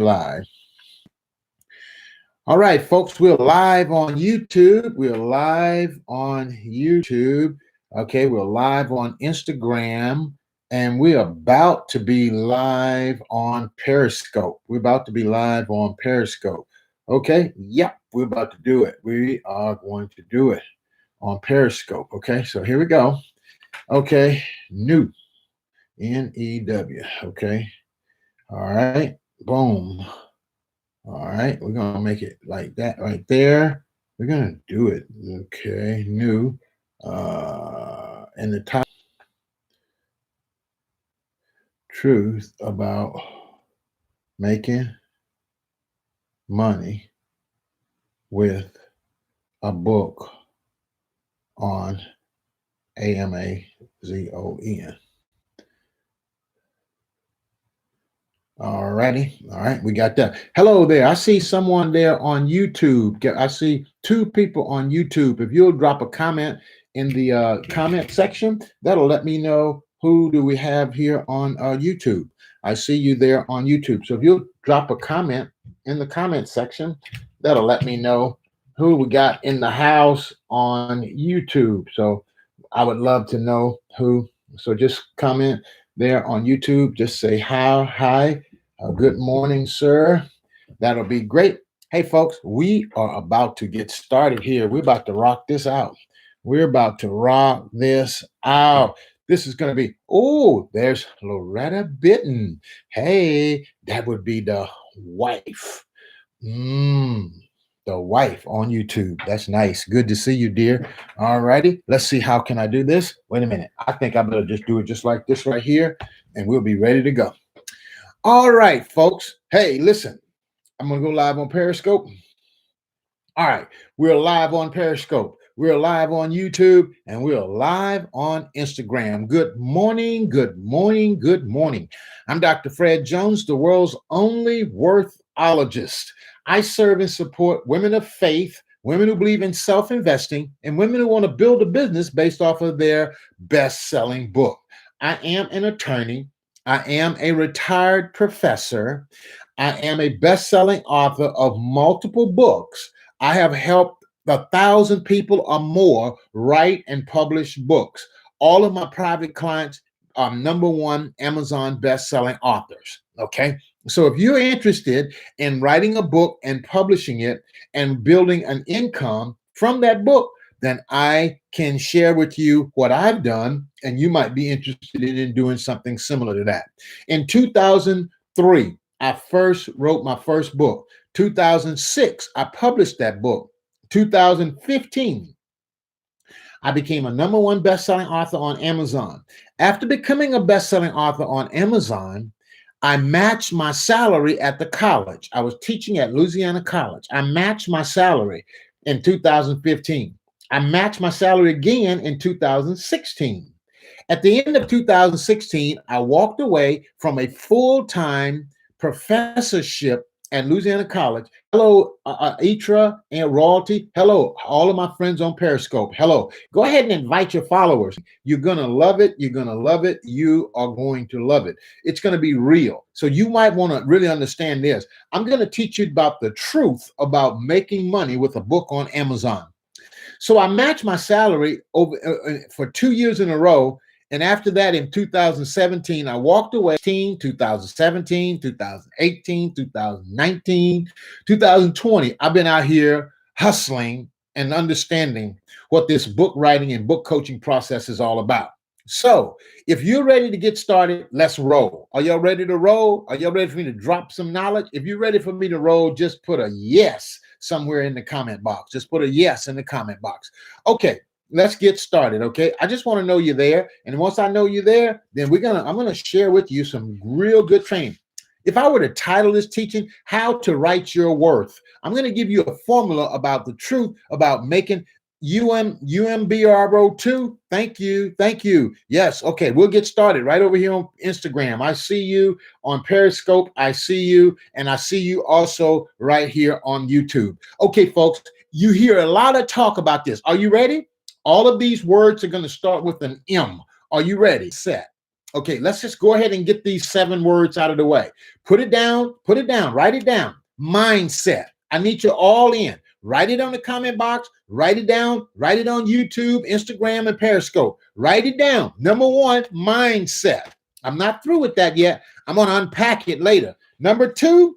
Live. All right, folks, we're live on YouTube. We're live on YouTube. Okay, we're live on Instagram, and we're about to be live on Periscope. We're about to be live on Periscope. Okay, yep, we're about to do it. We are going to do it on Periscope. Okay, so here we go. Okay, new, N-E-W. Okay, all right, boom. All right, we're gonna make it like that right there. We're gonna do it. Okay, new. And the top truth about making money with a book on Amazon. All righty. All right, we got that. Hello there. I see someone there on YouTube. I see two people on YouTube. If you'll drop a comment in the comment section, that'll let me know who do we have here on YouTube. I see you there on YouTube. So if you'll drop a comment in the comment section, that'll let me know who we got in the house on YouTube. So I would love to know who. So just comment there on YouTube. Just say hi. Good morning, sir. That'll be great. Hey, folks, we are about to get started here. We're about to rock this out. We're about to rock this out. This is going to be, oh, there's Loretta Bitten. Hey, that would be the wife. The wife on YouTube. That's nice. Good to see you, dear. All righty. Let's see. How can I do this? Wait a minute. I think I better just do it just like this right here, and we'll be ready to go. All right, folks. Hey, listen, I'm going to go live on Periscope. All right, we're live on Periscope. We're live on YouTube, and we're live on Instagram. Good morning, good morning, good morning. I'm Dr. Fred Jones, the world's only worthologist. I serve and support women of faith, women who believe in self-investing, and women who want to build a business based off of their best-selling book. I am an attorney. I am a retired professor. I am a best-selling author of multiple books. I have helped 1,000 people or more write and publish books. All of my private clients are #1 Amazon best-selling authors. Okay. So if you're interested in writing a book and publishing it and building an income from that book, then I can share with you what I've done, and you might be interested in doing something similar to that. In 2003, I first wrote my first book. 2006, I published that book. 2015, I became a #1 best-selling author on Amazon. After becoming a best-selling author on Amazon, I matched my salary at the college. I was teaching at Louisiana College. I matched my salary in 2015. I matched my salary again in 2016. At the end of 2016, I walked away from a full-time professorship at Louisiana College. Hello, Etra and Royalty. Hello, all of my friends on Periscope. Hello. Go ahead and invite your followers. You're going to love it. You're going to love it. You are going to love it. It's going to be real. So you might want to really understand this. I'm going to teach you about the truth about making money with a book on Amazon. So I matched my salary over for 2 years in a row. And after that, in 2017, I walked away. 2017, 2018, 2019, 2020. I've been out here hustling and understanding what this book writing and book coaching process is all about. So if you're ready to get started, let's roll. Are y'all ready to roll? Are y'all ready for me to drop some knowledge? If you're ready for me to roll, just put a yes somewhere in the comment box. Just put a yes in the comment box. Okay, let's get started. Okay, I just want to know you're there. And once I know you're there, then I'm gonna share with you some real good training. If I were to title this teaching, How to Write Your Worth, I'm going to give you a formula about the truth about making UMBRO2. Thank you. Yes. Okay. We'll get started right over here on Instagram. I see you on Periscope. I see you. And I see you also right here on YouTube. Okay, folks, you hear a lot of talk about this. Are you ready? All of these words are going to start with an M. Are you ready? Set. Okay, let's just go ahead and get these 7 words out of the way. Put it down, write it down. Mindset. I need you all in. Write it on the comment box, write it down, write it on YouTube, Instagram, and Periscope. Write it down. Number 1, mindset. I'm not through with that yet. I'm going to unpack it later. Number 2,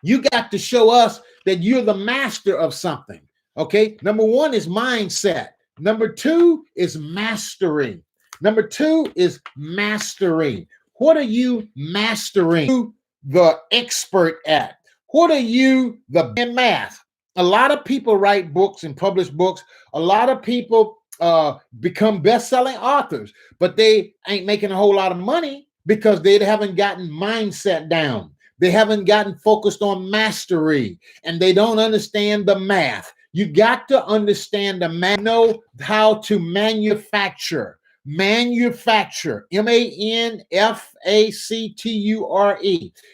you got to show us that you're the master of something. Okay. Number 1 is mindset. Number 2 is mastering. Number 2 is mastering. What are you mastering? The expert at? What are you the in math? A lot of people write books and publish books. A lot of people become best-selling authors, but they ain't making a whole lot of money because they haven't gotten mindset down. They haven't gotten focused on mastery, and they don't understand the math. You got to understand the math, know how to manufacture. Manufacture, manufacture.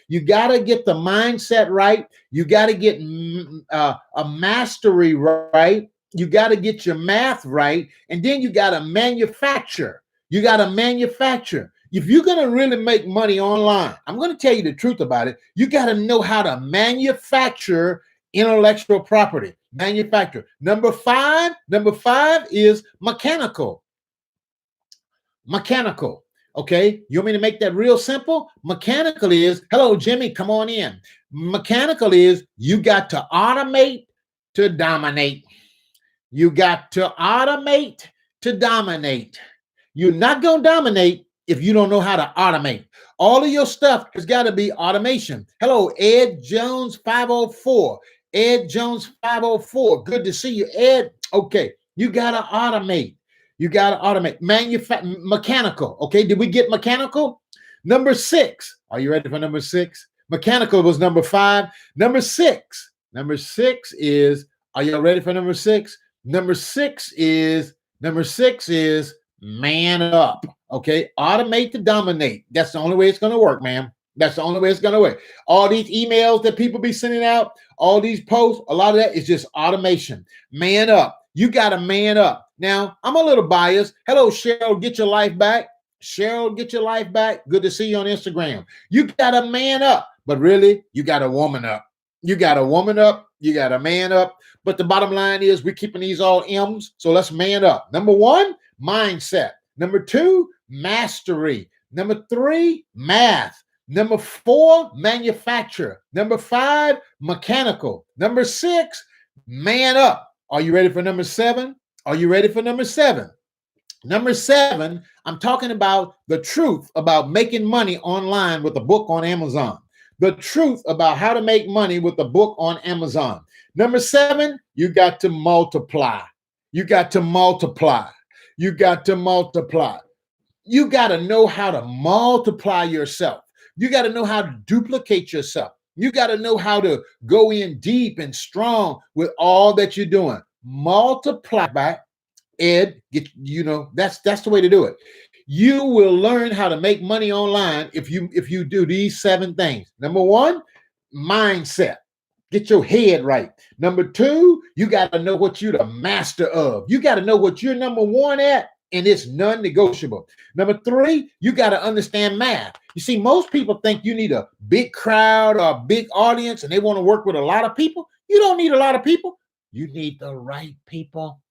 You got to get the mindset right. You got to get a mastery right. You got to get your math right. And then you got to manufacture. You got to manufacture. If you're going to really make money online, I'm going to tell you the truth about it. You got to know how to manufacture intellectual property. Manufacture. Number five is mechanical. Mechanical. Okay. You want me to make that real simple? Mechanical is, hello, Jimmy, come on in. Mechanical is you got to automate to dominate. You got to automate to dominate. You're not going to dominate if you don't know how to automate. All of your stuff has got to be automation. Hello, Ed Jones 504. Ed Jones 504. Good to see you, Ed. Okay. You got to automate. You got to automate. Mechanical. Okay. Did we get mechanical? Number 6. Are you ready for number 6? Mechanical was number 5. Number 6. Number 6 is, are you ready for number 6? Number 6 is man up. Okay. Automate to dominate. That's the only way it's going to work, man. That's the only way it's going to work. All these emails that people be sending out, all these posts, a lot of that is just automation. Man up. You got to man up. Now, I'm a little biased. Hello, Cheryl, get your life back. Cheryl, get your life back. Good to see you on Instagram. You got to man up, but really, you got to woman up. You got to woman up. You got to man up. But the bottom line is we're keeping these all M's. So let's man up. Number 1, mindset. Number 2, mastery. Number 3, math. Number 4, manufacture. Number 5, mechanical. Number 6, man up. Are you ready for number 7? Are you ready for number 7? Number 7, I'm talking about the truth about making money online with a book on Amazon. The truth about how to make money with a book on Amazon. Number 7, you got to multiply. You got to multiply. You got to multiply. You got to know how to multiply yourself. You got to know how to duplicate yourself. You got to know how to go in deep and strong with all that you're doing. Multiply back, Ed. That's the way to do it. You will learn how to make money online if you do these 7 things. Number 1, mindset. Get your head right. Number 2, you got to know what you're the master of. You got to know what you're number 1 at, and it's non-negotiable. Number 3, you got to understand math. You see, most people think you need a big crowd or a big audience, and they want to work with a lot of people. You don't need a lot of people. You need the right people.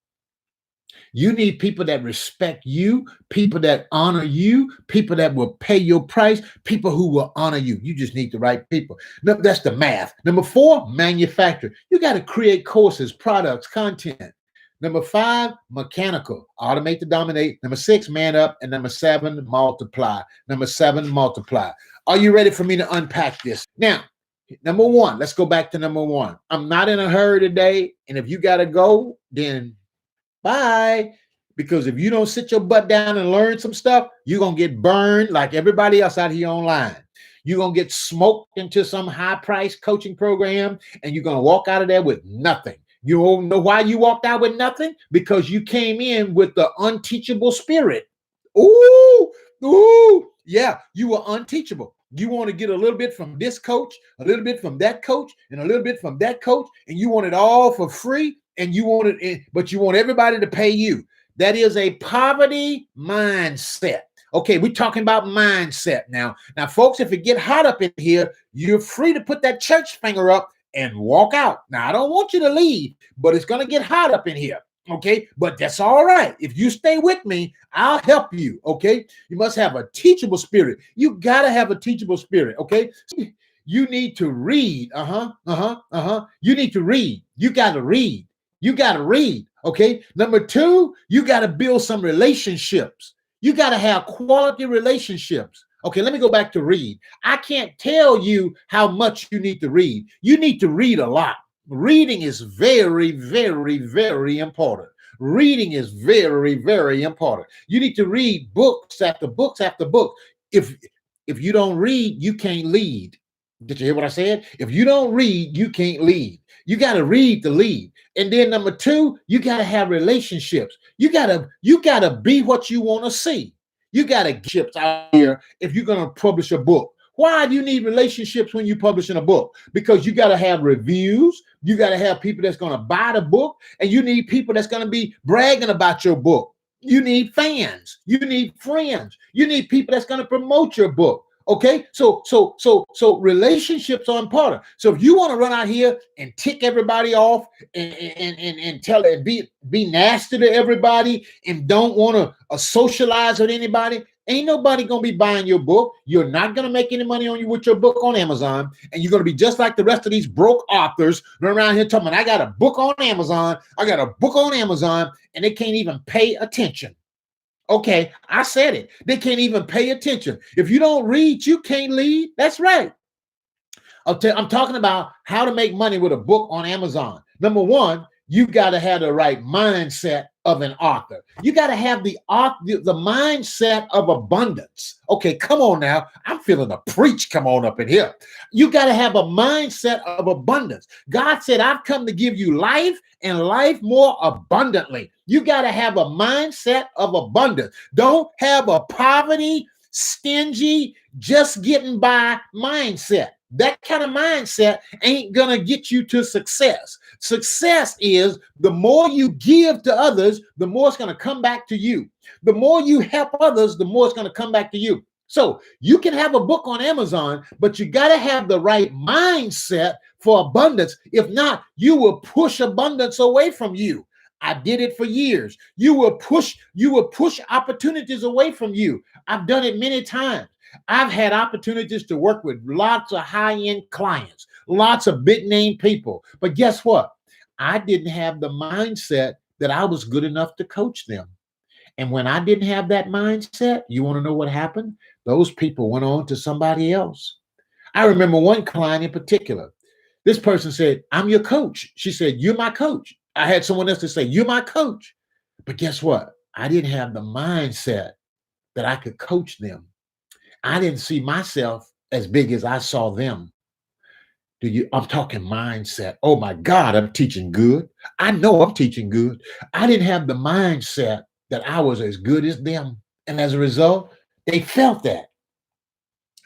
You need people that respect you, people that honor you, people that will pay your price, people who will honor you. You just need the right people. No, that's the math. Number 4, manufacture. You got to create courses, products, content. Number 5, mechanical. Automate to dominate. Number 6, man up. And number 7, multiply. Number 7, multiply. Are you ready for me to unpack this? Now, number 1, let's go back to number 1. I'm not in a hurry today. And if you got to go, then bye. Because if you don't sit your butt down and learn some stuff, you're going to get burned like everybody else out here online. You're going to get smoked into some high-priced coaching program, and you're going to walk out of there with nothing. You don't know why you walked out with nothing? Because you came in with the unteachable spirit. Ooh, yeah, you were unteachable. You want to get a little bit from this coach, a little bit from that coach, and a little bit from that coach, and you want it all for free, and you want it, but you want everybody to pay you. That is a poverty mindset. Okay, we're talking about mindset now. Now, folks, if it get hot up in here, you're free to put that church finger up and walk out. Now, I don't want you to leave, but it's going to get hot up in here. Okay, but that's all right. If you stay with me, I'll help you. Okay, you must have a teachable spirit. You got to have a teachable spirit. Okay, you need to read. You need to read. You got to read. You got to read. Okay, number two, you got to build some relationships. You got to have quality relationships. Okay, let me go back to read. I can't tell you how much you need to read. You need to read a lot. Reading is very, very, very important. Reading is very, very important. You need to read books after books after books. If you don't read, you can't lead. Did you hear what I said? If you don't read, you can't lead. You got to read to lead. And then number two, you got to have relationships. You gotta be what you want to see. You got to get chips out here if you're going to publish a book. Why do you need relationships when you're publishing a book? Because you got to have reviews. You got to have people that's going to buy the book, and you need people that's going to be bragging about your book. You need fans. You need friends. You need people that's going to promote your book. Okay, so relationships are important. So if you want to run out here and tick everybody off and tell and be nasty to everybody and don't want to socialize with anybody, ain't nobody gonna be buying your book. You're not gonna make any money on you with your book on Amazon, and you're gonna be just like the rest of these broke authors running around here talking, I got a book on Amazon, I got a book on Amazon, and they can't even pay attention. Okay, I said it. They can't even pay attention. If you don't read, you can't lead. That's right. I'm talking about how to make money with a book on Amazon. Number one, you got to have the right mindset of an author. You got to have the mindset of abundance. Okay, come on now. I'm feeling a preach. Come on up in here. You got to have a mindset of abundance. God said, I've come to give you life and life more abundantly. You got to have a mindset of abundance. Don't have a poverty, stingy, just getting by mindset. That kind of mindset ain't going to get you to success. Success is the more you give to others, the more it's going to come back to you. The more you help others, the more it's going to come back to you. So you can have a book on Amazon, but you got to have the right mindset for abundance. If not, you will push abundance away from you. I did it for years. You will push opportunities away from you. I've done it many times. I've had opportunities to work with lots of high-end clients, lots of big-name people. But guess what? I didn't have the mindset that I was good enough to coach them. And when I didn't have that mindset, you want to know what happened? Those people went on to somebody else. I remember one client in particular. This person said, I'm your coach. She said, you're my coach. I had someone else to say, you're my coach. But guess what? I didn't have the mindset that I could coach them. I didn't see myself as big as I saw them. I'm talking mindset. Oh my God, I'm teaching good. I know I'm teaching good. I didn't have the mindset that I was as good as them. And as a result, they felt that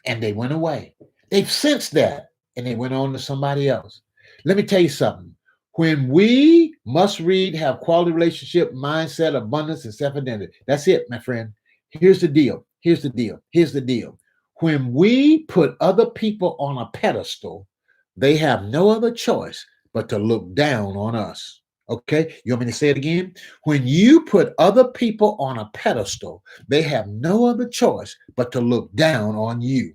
and they went away. They've sensed that and they went on to somebody else. Let me tell you something. When we must read, have quality relationship, mindset, abundance, and self-identity. That's it, my friend. Here's the deal. Here's the deal. Here's the deal. When we put other people on a pedestal, they have no other choice but to look down on us. Okay? You want me to say it again? When you put other people on a pedestal, they have no other choice but to look down on you.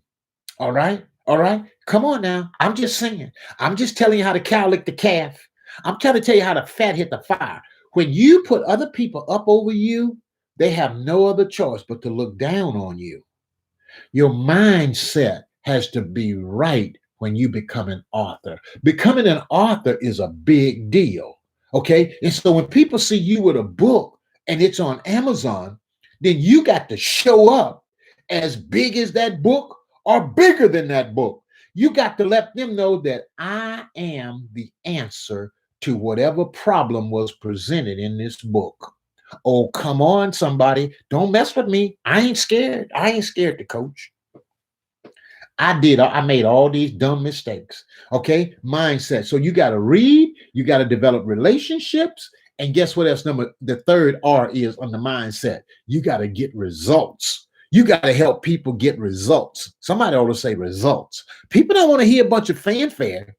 All right? All right? Come on now. I'm just saying. I'm just telling you how the cow licked the calf. I'm trying to tell you how the fat hit the fire. When you put other people up over you, they have no other choice but to look down on you. Your mindset has to be right when you become an author. Becoming an author is a big deal, okay? And so when people see you with a book and it's on Amazon, then you got to show up as big as that book or bigger than that book. You got to let them know that I am the answer to whatever problem was presented in this book. Oh, come on, somebody. Don't mess with me. I ain't scared. I ain't scared to coach. I made all these dumb mistakes. Okay. Mindset. So you got to read, you got to develop relationships. And guess what else? The third R is on the mindset. You got to get results. You got to help people get results. Somebody ought to say results. People don't want to hear a bunch of fanfare.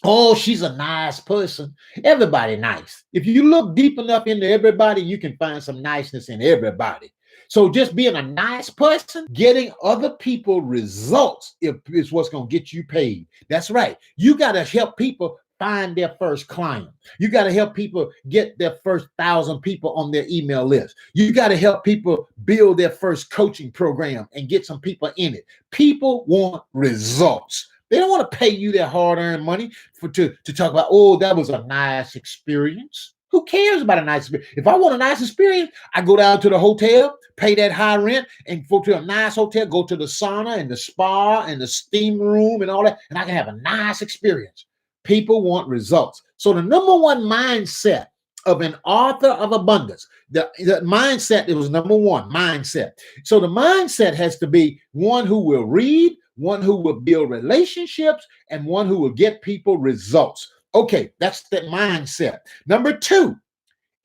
Oh, she's a nice person. Everybody nice. If you look deep enough into everybody, you can find some niceness in everybody. So just being a nice person, getting other people results is what's going to get you paid. That's right. You got to help people find their first client. You got to help people get their first 1,000 people on their email list. You got to help people build their first coaching program and get some people in it. People want results. They don't want to pay you their hard-earned money to talk about, oh, that was a nice experience. Who cares about a nice experience? If I want a nice experience, I go down to the hotel, pay that high rent, and go to a nice hotel, go to the sauna and the spa and the steam room and all that, and I can have a nice experience. People want results. So the number one mindset of an author of abundance, the mindset, it was number one, mindset. So the mindset has to be one who will read, one who will build relationships, and one who will get people results. Okay, that's the mindset. Number two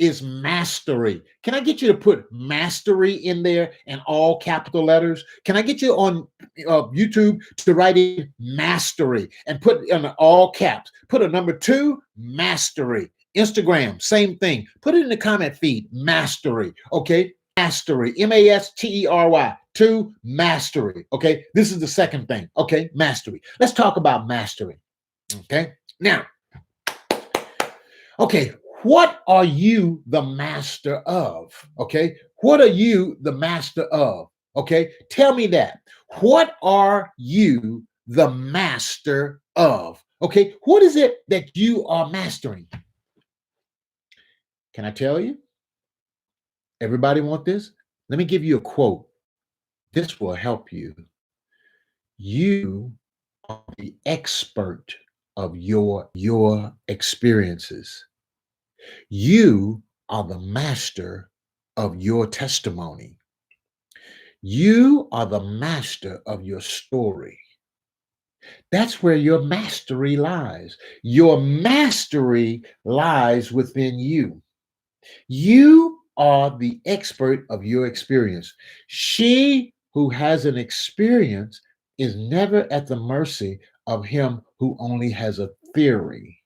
is mastery. Can I get you to put mastery in there in all capital letters? Can I get you on YouTube to write in mastery and put in all caps? Put a number two, mastery. Instagram, same thing. Put it in the comment feed, mastery. Okay, mastery, mastery. Two, mastery. Okay, this is the second thing. Okay, mastery. Let's talk about mastery. Okay, now, okay, what are you the master of? Okay, what are you the master of? Okay, tell me that. What are you the master of? Okay, what is it that you are mastering? Can I tell you? Everybody want this? Let me give you a quote. This will help you. You are the expert of your experiences. You are the master of your testimony. You are the master of your story. That's where your mastery lies. Your mastery lies within you. You are the expert of your experience. She who has an experience is never at the mercy of him who only has a theory.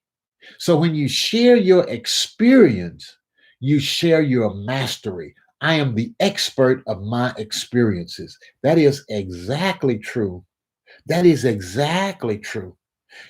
So when you share your experience, you share your mastery. I am the expert of my experiences. That is exactly true. That is exactly true.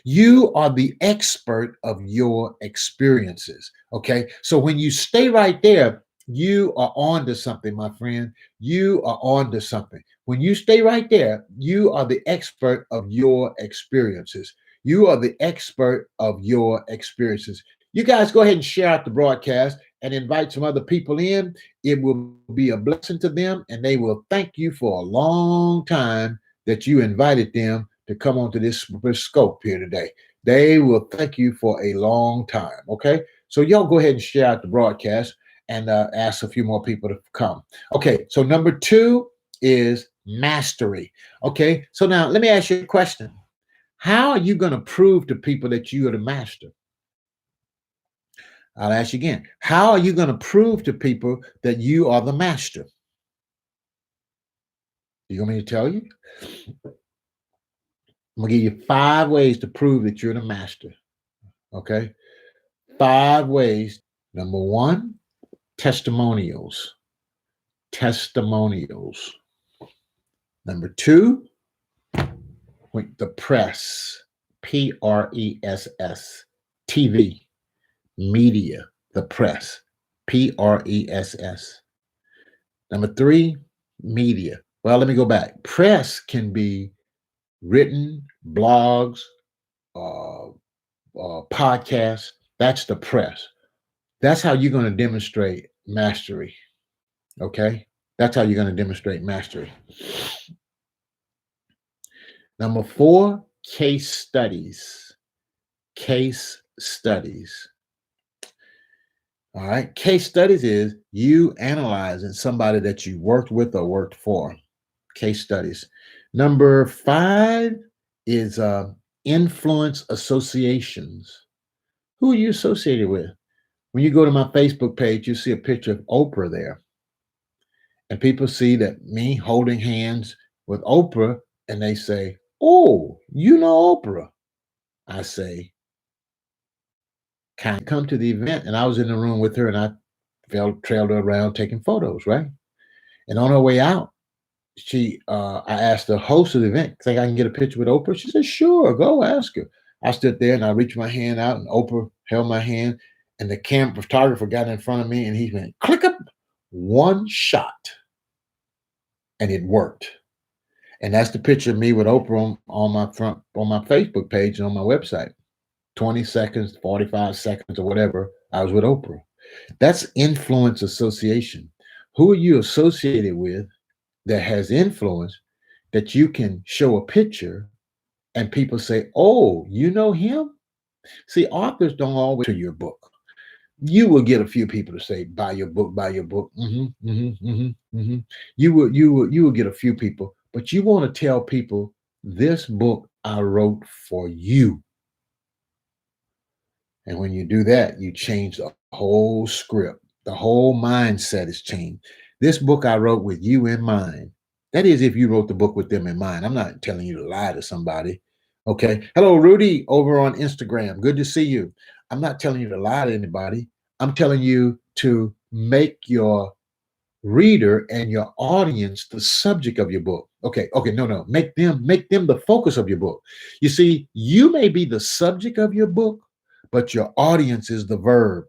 You are the expert of your experiences. Okay. So when you stay right there, you are on to something, my friend. You are on to something. When you stay right there, you are the expert of your experiences. You are the expert of your experiences. You guys go ahead and share out the broadcast and invite some other people in. It will be a blessing to them, and they will thank you for a long time that you invited them to come onto this scope here today. They will thank you for a long time. Okay. So y'all go ahead and share out the broadcast and ask a few more people to come. Okay. So number two is mastery. Okay. So now let me ask you a question. How are you going to prove to people that you are the master? I'll ask you again. How are you going to prove to people that you are the master? You want me to tell you? I'm going to give you 5 ways to prove that you're the master. Okay. 5 ways. Number 1, testimonials. Testimonials. Number 2, the press. PRESS. TV. Media. The press. PRESS. Number 3, media. Well, let me go back. Press can be written, blogs, podcasts. That's the press. That's how you're going to demonstrate mastery. Okay? That's how you're going to demonstrate mastery. Number 4, case studies. Case studies. All right. Case studies is you analyzing somebody that you worked with or worked for. Case studies. Number 5 is influence associations. Who are you associated with? When you go to my Facebook page, you see a picture of Oprah there. and people see that me holding hands with Oprah, and they say, "Oh, you know Oprah." I say, "Can I come to the event?" And I was in the room with her, and I trailed her around taking photos, right? And on her way out, I asked the host of the event, "Think I can get a picture with Oprah?" She said, "Sure, go ask her." I stood there and I reached my hand out, and Oprah held my hand, and the camera photographer got in front of me, and he went, "Click up." One shot, and it worked. And that's the picture of me with Oprah on my Facebook page and on my website. 20 seconds, 45 seconds, or whatever. I was with Oprah. That's influence association. Who are you associated with that has influence that you can show a picture and people say, "Oh, you know him?" See, authors don't always to your book. You will get a few people to say, "Buy your book, buy your book." You will get a few people, but you want to tell people, "This book I wrote for you." And when you do that, you change the whole script. The whole mindset is changed. This book I wrote with you in mind. That is, if you wrote the book with them in mind. I'm not telling you to lie to somebody. Okay. Hello, Rudy, over on Instagram. Good to see you. I'm not telling you to lie to anybody. I'm telling you to make your reader and your audience the subject of your book. Okay, no. Make them the focus of your book. You see, you may be the subject of your book, but your audience is the verb.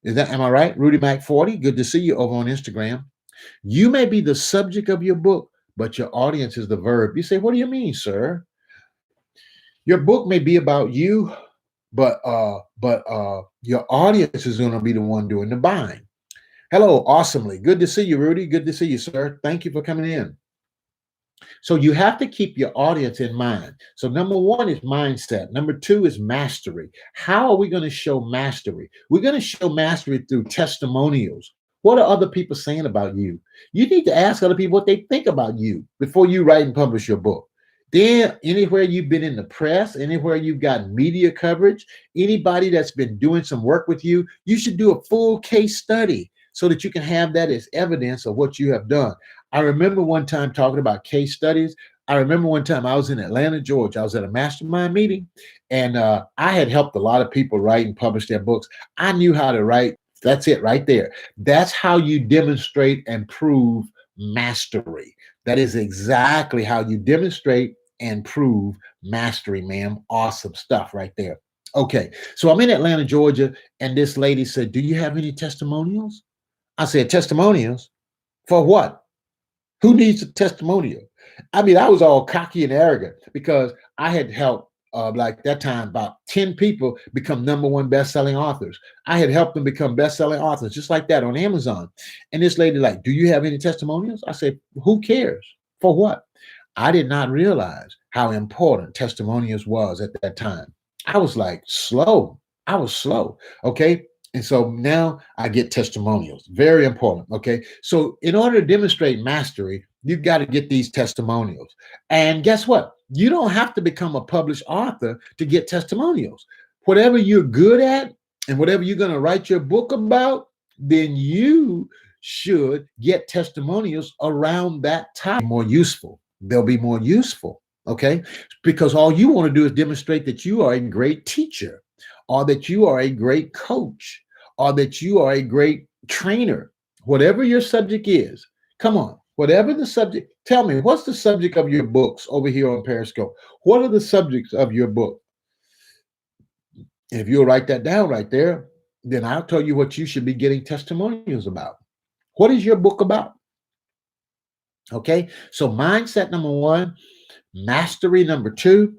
Am I right? Rudy Mac 40, good to see you over on Instagram. You may be the subject of your book, but your audience is the verb. You say, "What do you mean, sir?" Your book may be about you, but your audience is going to be the one doing the buying. Hello, awesomely. Good to see you, Rudy. Good to see you, sir. Thank you for coming in. So you have to keep your audience in mind. So number one is mindset. Number two is mastery. How are we going to show mastery? We're going to show mastery through testimonials. What are other people saying about you? You need to ask other people what they think about you before you write and publish your book. Then, anywhere you've been in the press, anywhere you've got media coverage, anybody that's been doing some work with you, you should do a full case study so that you can have that as evidence of what you have done. I remember one time talking about case studies. I remember one time I was in Atlanta, Georgia. I was at a mastermind meeting, and I had helped a lot of people write and publish their books. I knew how to write. That's it right there. That's how you demonstrate and prove mastery. That is exactly how you demonstrate and prove mastery, ma'am. Awesome stuff right there. Okay, so I'm in Atlanta, Georgia, and this lady said, "Do you have any testimonials?" I said, "Testimonials? For what? Who needs a testimonial?" I mean, I was all cocky and arrogant because I had helped, like that time, about 10 people become number one best-selling authors. I had helped them become best-selling authors just like that on Amazon. And this lady, like, "Do you have any testimonials?" I said, "Who cares? For what?" I did not realize how important testimonials was at that time. I was like slow. I was slow. Okay. And so now I get testimonials. Very important. Okay. So in order to demonstrate mastery, you've got to get these testimonials. And guess what? You don't have to become a published author to get testimonials. Whatever you're good at and whatever you're going to write your book about, then you should get testimonials around that time. More useful. They'll be more useful. Okay. Because all you want to do is demonstrate that you are a great teacher, or that you are a great coach, or that you are a great trainer. Whatever your subject is, come on, whatever the subject, tell me, what's the subject of your books over here on Periscope? What are the subjects of your book? If you'll write that down right there, then I'll tell you what you should be getting testimonials about. What is your book about? Okay, so mindset number one, mastery number two.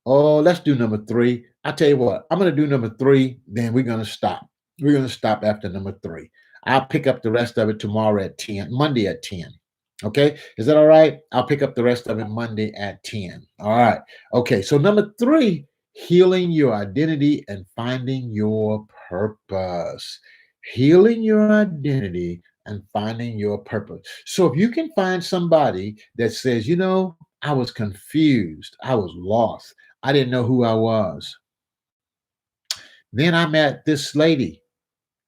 Oh, let's do number three. I tell you what, I'm going to do number three, then we're going to stop. We're going to stop after number three. I'll pick up the rest of it tomorrow at 10, Monday at 10. Okay, is that all right? I'll pick up the rest of it Monday at 10. All right. Okay, so number three, healing your identity and finding your purpose. Healing your identity and finding your purpose. So if you can find somebody that says, I was confused, I was lost, I didn't know who I was. Then I met this lady,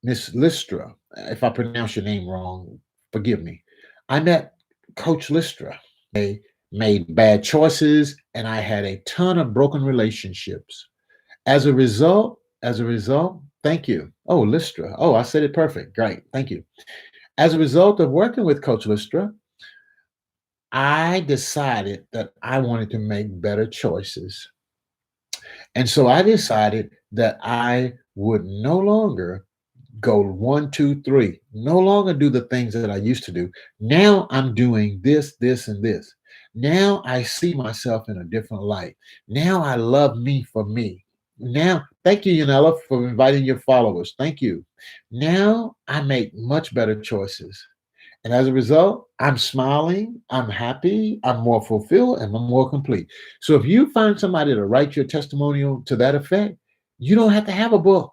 Miss Listra. If I pronounce your name wrong, forgive me. I met Coach Listra. They made bad choices, and I had a ton of broken relationships. As a result, thank you. Oh, Listra. Oh, I said it perfect. Great. Thank you. As a result of working with Coach Listra, I decided that I wanted to make better choices. And so I decided that I would no longer go one, two, three, no longer do the things that I used to do. Now I'm doing this, this, and this. Now I see myself in a different light. Now I love me for me. Now, thank you, Yanela, for inviting your followers. Thank you. Now I make much better choices. And as a result, I'm smiling, I'm happy, I'm more fulfilled, and I'm more complete. So if you find somebody to write your testimonial to that effect, you don't have to have a book.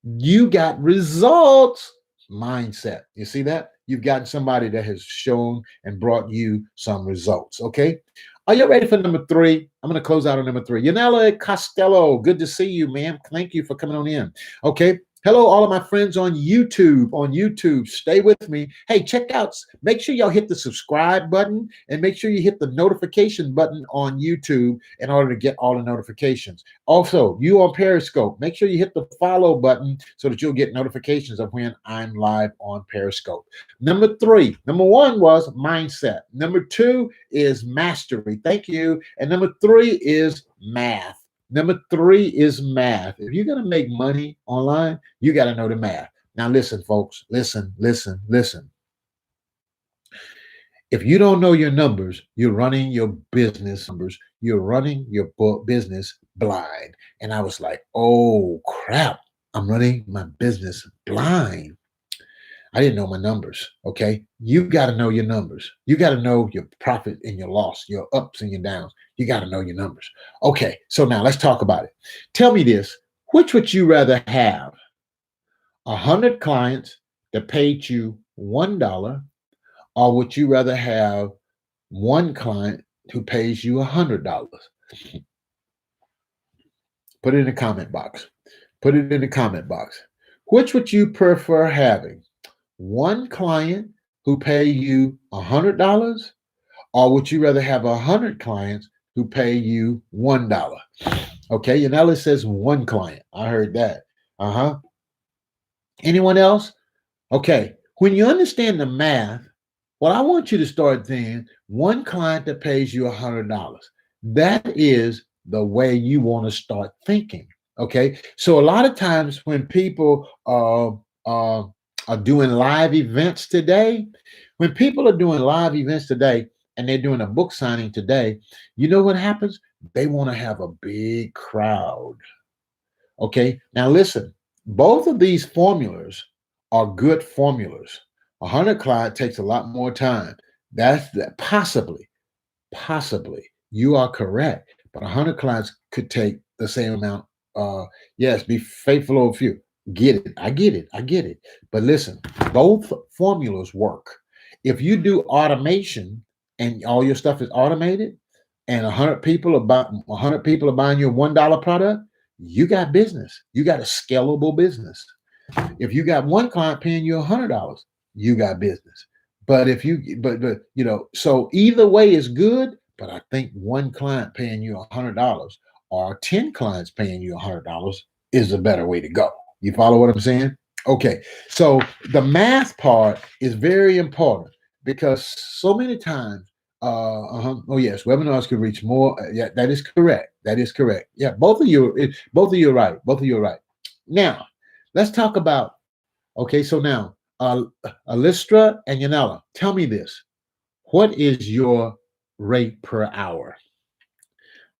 You got results mindset. You see that? You've gotten somebody that has shown and brought you some results. Okay. Are you ready for number three? I'm going to close out on number three. Yanela Costello, good to see you, ma'am. Thank you for coming on in. Okay. Hello, all of my friends on YouTube. On YouTube, stay with me. Hey, check out, make sure y'all hit the subscribe button and make sure you hit the notification button on YouTube in order to get all the notifications. Also, you on Periscope, make sure you hit the follow button so that you'll get notifications of when I'm live on Periscope. Number three, number one was mindset. Number two is mastery. Thank you. And number three is math. Number three is math. If you're going to make money online, you got to know the math. Now, listen, folks, listen, listen, listen. If you don't know your numbers, you're running your business numbers, you're running your business blind. And I was like, oh crap, I'm running my business blind. I didn't know my numbers. Okay. You got to know your numbers. You got to know your profit and your loss, your ups and your downs. You got to know your numbers. Okay. So now let's talk about it. Tell me this. Which would you rather have? 100 clients that paid you $1, or would you rather have one client who pays you $100? Put it in the comment box. Put it in the comment box. Which would you prefer having? One client who pay you $100, or would you rather have 100 clients who pay you $1? Okay, Yanela says one client. I heard that. Uh-huh. Anyone else? Okay, when you understand the math, well, I want you to start thinking one client that pays you $100. That is the way you want to start thinking. Okay, so a lot of times when people are doing live events today, when people are doing live events today and they're doing a book signing today, you know what happens? They want to have a big crowd. Okay, now listen, both of these formulas are good formulas. 100 client takes a lot more time. That's that possibly you are correct, but 100 clients could take the same amount. Yes, be faithful over few. Get it? I get it. But listen, both formulas work. If you do automation and all your stuff is automated, and 100 people are buying your $1 product, you got business. You got a scalable business. If you got one client paying you $100, you got business. But if you, but you know, so either way is good. But I think one client paying you $100 or 10 clients paying you $100 is a better way to go. You follow what I'm saying? Okay, so the math part is very important because so many times, oh yes, webinars can reach more. Yeah, that is correct. That is correct. Yeah, both of you are right. Both of you are right. Now, let's talk about. Okay, so now, Alistra and Yanela, tell me this. What is your rate per hour?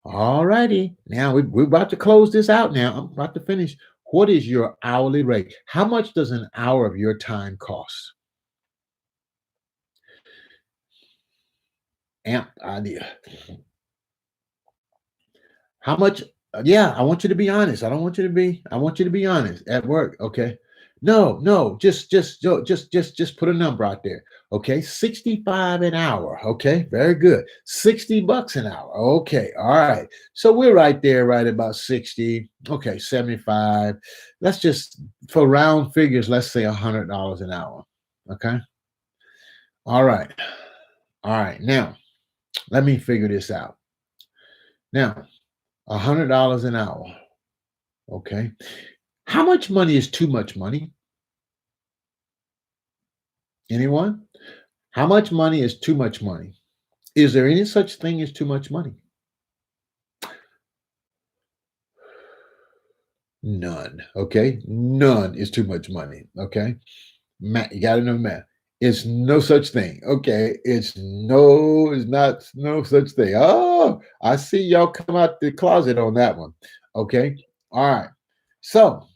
All righty. Now we're about to close this out now. I'm about to finish. What is your hourly rate? How much does an hour of your time cost? Amp idea. How much? Yeah, I want you to be honest. I want you to be honest at work. Okay. No, just put a number out there. Okay. 65 an hour. Okay. Very good. $60 an hour. Okay. All right. So we're right there, right about 60. Okay. 75. Let's just, for round figures, let's say $100 an hour. Okay. All right. All right. Now, let me figure this out. Now, $100 an hour. Okay. How much money is too much money? Anyone? How much money is too much money? Is there any such thing as too much money? None. Okay. None is too much money. Okay. Math, you got to know math. It's no such thing. Okay. It's not no such thing. Oh, I see y'all come out the closet on that one. Okay. All right. So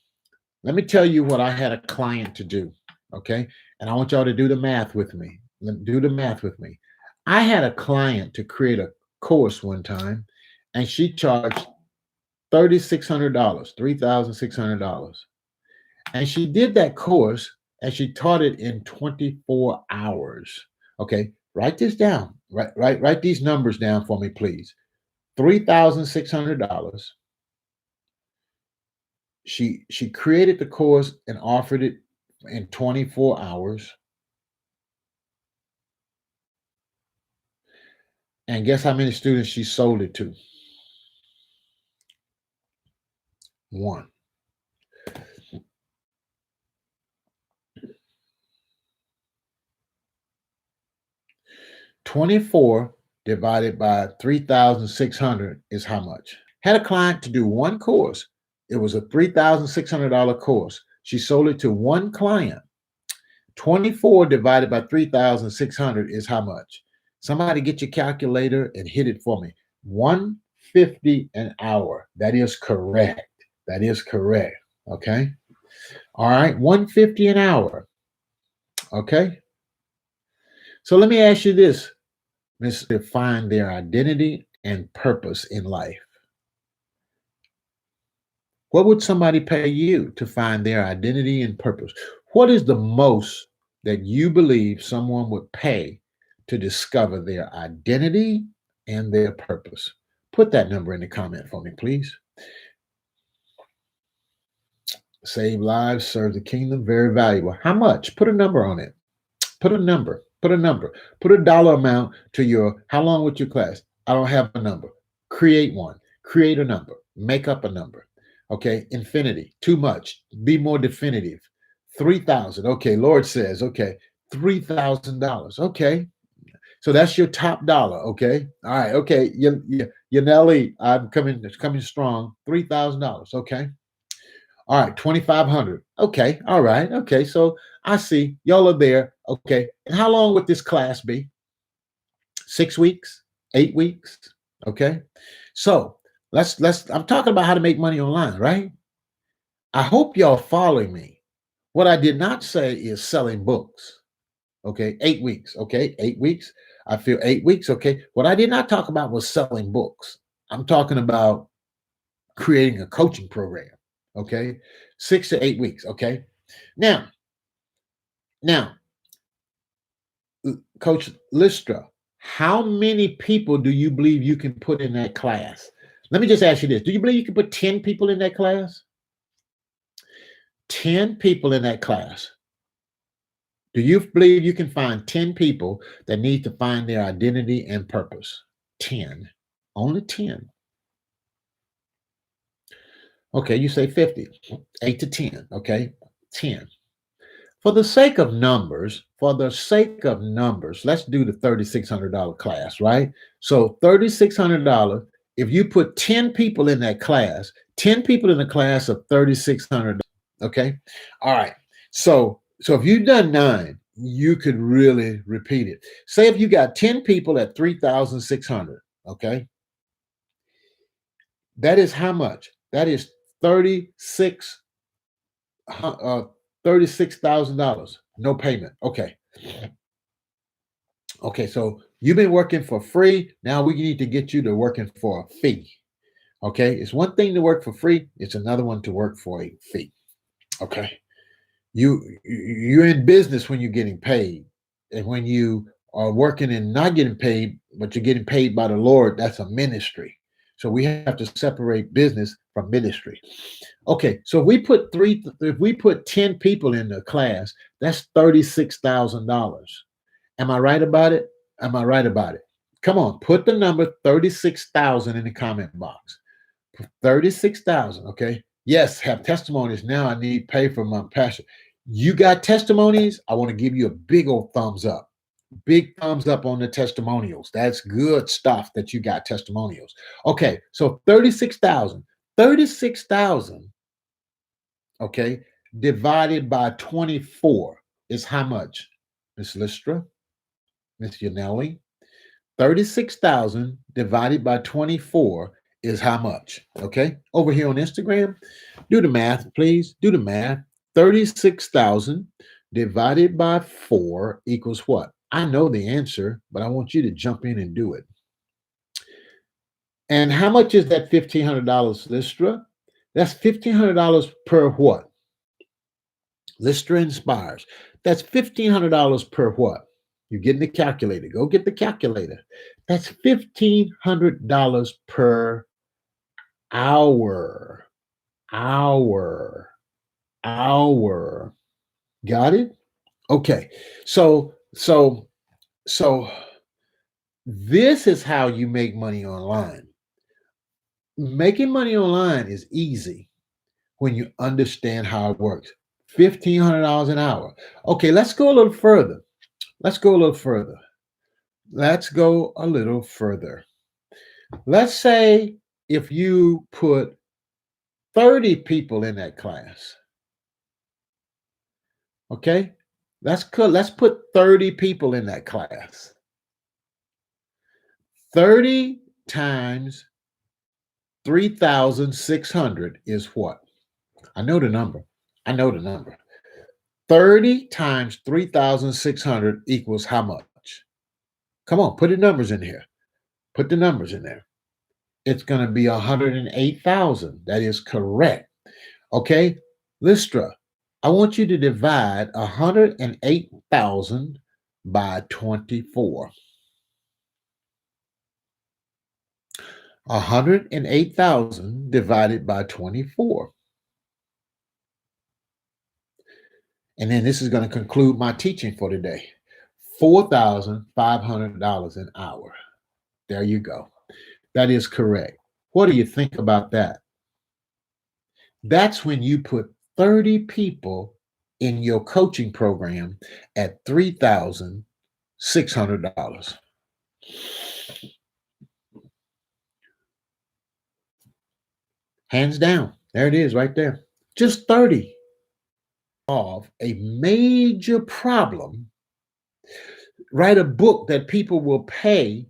let me tell you what I had a client to do. Okay. And I want y'all to do the math with me. Do the math with me. I had a client to create a course one time, and she charged $3,600, $3,600. And she did that course and she taught it in 24 hours. Okay, write this down. Write these numbers down for me, please. $3,600. She created the course and offered it in 24 hours. And guess how many students she sold it to? One. 24 divided by 3,600 is how much? Had a client to do one course. It was a $3,600 course. She sold it to one client. 24 divided by 3,600 is how much? Somebody get your calculator and hit it for me. 150 an hour. That is correct. That is correct. Okay. All right. 150 an hour. Okay. So let me ask you this. Let's define their identity and purpose in life. What would somebody pay you to find their identity and purpose? What is the most that you believe someone would pay to discover their identity and their purpose? Put that number in the comment for me, please. Save lives, serve the kingdom, very valuable. How much? Put a number on it. Put a number. Put a number. Put a dollar amount to your, how long with your class? I don't have a number. Create one. Create a number. Make up a number. Okay. Infinity. Too much. Be more definitive. 3,000. Okay. Lord says, okay. $3,000. Okay. So that's your top dollar. Okay. All right. Okay. Yanelli, I'm coming strong. $3,000. Okay. All right, 2,500. Okay, all right. Okay, so I see y'all are there. Okay, and how long would this class be? 6 weeks, 8 weeks. Okay, so let's. I'm talking about how to make money online, right? I hope y'all following me. What I did not say is selling books. Okay, 8 weeks. Okay, 8 weeks. I feel 8 weeks. Okay, what I did not talk about was selling books. I'm talking about creating a coaching program. Okay, 6 to 8 weeks. Okay, now, now, Coach Listra, how many people do you believe you can put in that class? Let me just ask you this: do you believe you can put 10 people in that class? 10 people in that class. Do you believe you can find 10 people that need to find their identity and purpose? 10. Only 10. Okay, you say 50. 8 to 10. Okay, 10. For the sake of numbers, let's do the $3,600 class, right? So $3,600, if you put 10 people in that class, 10 people in the class of $3,600, okay? All right. So if you've done 9, you could really repeat it. Say if you got 10 people at 3,600, okay? That is how much? That is 36 $36,000, no payment. Okay. Okay, so you've been working for free. Now we need to get you to working for a fee. Okay, it's one thing to work for free, it's another one to work for a fee. Okay. You're in business when you're getting paid. And when you are working and not getting paid, but you're getting paid by the Lord, that's a ministry. So we have to separate business from ministry. Okay, so if we put 10 people in the class, that's $36,000. Am I right about it? Am I right about it? Come on, put the number 36,000 in the comment box. 36,000, okay? Yes, have testimonies. Now I need pay for my passion. You got testimonies? I want to give you a big old thumbs up. Big thumbs up on the testimonials. That's good stuff that you got testimonials. Okay, so 36,000. 36,000, okay, divided by 24 is how much? Miss Listra, Miss Yanelli? 36,000 divided by 24 is how much? Okay, over here on Instagram, do the math, please. Do the math. 36,000 divided by 4 equals what? I know the answer, but I want you to jump in and do it. And how much is that $1,500, Listra? That's $1,500 per what? Listra Inspires. That's $1,500 per what? You're getting the calculator. Go get the calculator. That's $1,500 per hour. Hour. Hour. Got it? Okay. So this is how you make money online. Making money online is easy when you understand how it works. $1,500 an hour. Okay, let's go a little further. Let's go a little further. Let's go a little further. Let's say if you put 30 people in that class. Okay? Let's put 30 people in that class. 30 times 3,600 is what? I know the number. I know the number. 30 times 3,600 equals how much? Come on, put the numbers in here. Put the numbers in there. It's going to be 108,000. That is correct. Okay, Listra, I want you to divide 108,000 by 24. 108,000 divided by 24. And then this is going to conclude my teaching for today. $4,500 an hour. There you go. That is correct. What do you think about that? That's when you put 30 people in your coaching program at $3,600. Hands down. There it is right there. Just 30. Of a major problem. Write a book that people will pay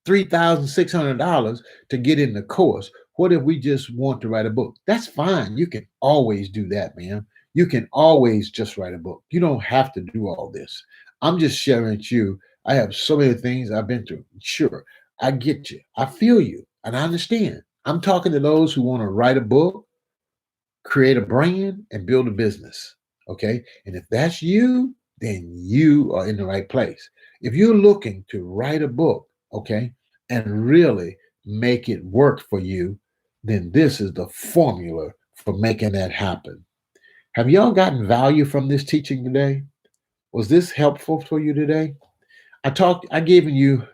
$3,600 to get in the course. What if we just want to write a book? That's fine. You can always do that, man. You can always just write a book. You don't have to do all this. I'm just sharing with you. I have so many things I've been through. Sure, I get you. I feel you. And I understand. I'm talking to those who want to write a book, create a brand, and build a business. Okay. And if that's you, then you are in the right place. If you're looking to write a book, okay, and really make it work for you, then this is the formula for making that happen. Have y'all gotten value from this teaching today? Was this helpful for you today? I given you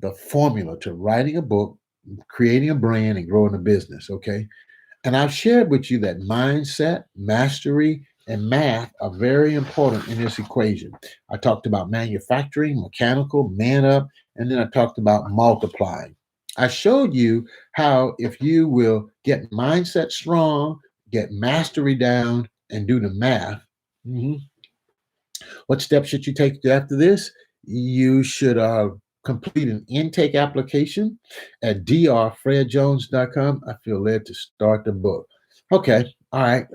the formula to writing a book, creating a brand, and growing a business. Okay. And I've shared with you that mindset, mastery, and math are very important in this equation. I talked about manufacturing, mechanical, man up, and then I talked about multiplying. I showed you how if you will get mindset strong, get mastery down, and do the math, what steps should you take after this? You should complete an intake application at drfredjones.com. I feel led to start the book. Okay. All right.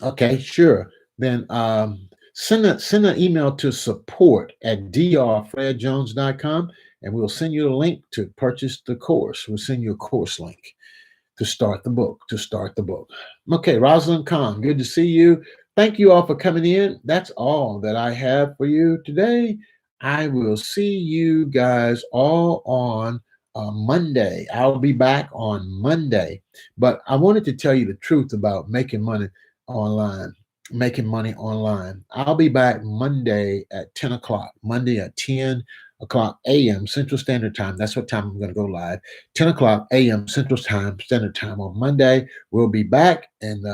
Okay, sure. Then send an email to support at drfredjones.com and we'll send you a link to purchase the course. We'll send you a course link to start the book. Okay, Rosalind Khan, good to see you. Thank you all for coming in. That's all that I have for you today. I will see you guys all on Monday. I'll be back on Monday. But I wanted to tell you the truth about making money online. making money online. I'll be back Monday at 10 o'clock, Monday at 10 o'clock a.m. Central Standard Time. That's what time I'm going to go live. 10 o'clock a.m. Central Time, Standard Time on Monday. We'll be back and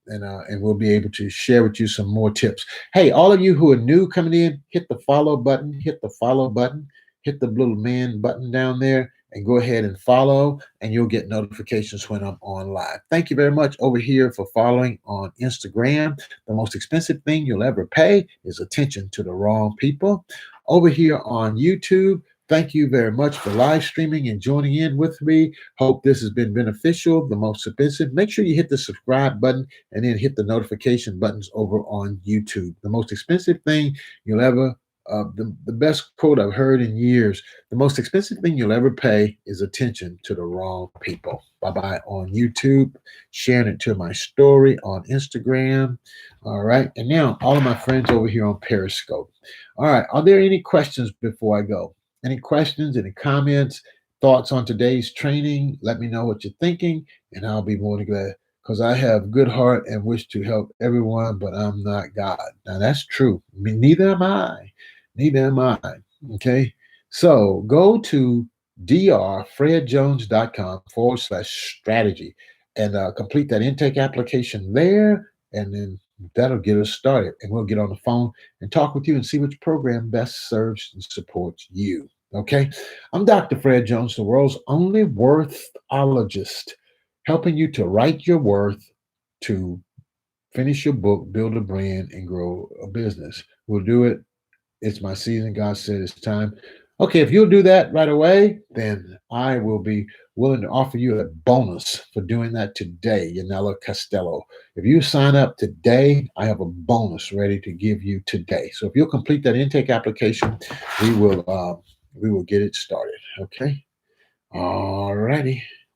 we'll be able to share with you some more tips. Hey, all of you who are new coming in, hit the follow button, hit the follow button, hit the little man button down there and go ahead and follow, and you'll get notifications when I'm on live. Thank you very much over here for following on Instagram. The most expensive thing you'll ever pay is attention to the wrong people. Over here on YouTube, thank you very much for live streaming and joining in with me. Hope this has been beneficial. The most expensive, make sure you hit the subscribe button and then hit the notification buttons over on YouTube. The most expensive thing you'll ever the best quote I've heard in years: the most expensive thing you'll ever pay is attention to the wrong people. Bye bye on YouTube, sharing it to my story on Instagram. All right. And now, all of my friends over here on Periscope. All right. Are there any questions before I go? Any questions, any comments, thoughts on today's training? Let me know what you're thinking, and I'll be more than glad, because I have good heart and wish to help everyone, but I'm not God. Now, that's true. I mean, neither am I. Neither am I. Okay. So go to drfredjones.com/strategy and complete that intake application there. And then that'll get us started. And we'll get on the phone and talk with you and see which program best serves and supports you. Okay. I'm Dr. Fred Jones, the world's only worthologist, helping you to write your worth, to finish your book, build a brand, and grow a business. We'll do it. It's my season. God said it's time. Okay, if you'll do that right away, then I will be willing to offer you a bonus for doing that today, Yanela Costello. If you sign up today, I have a bonus ready to give you today. So if you'll complete that intake application, we will get it started. Okay. All righty.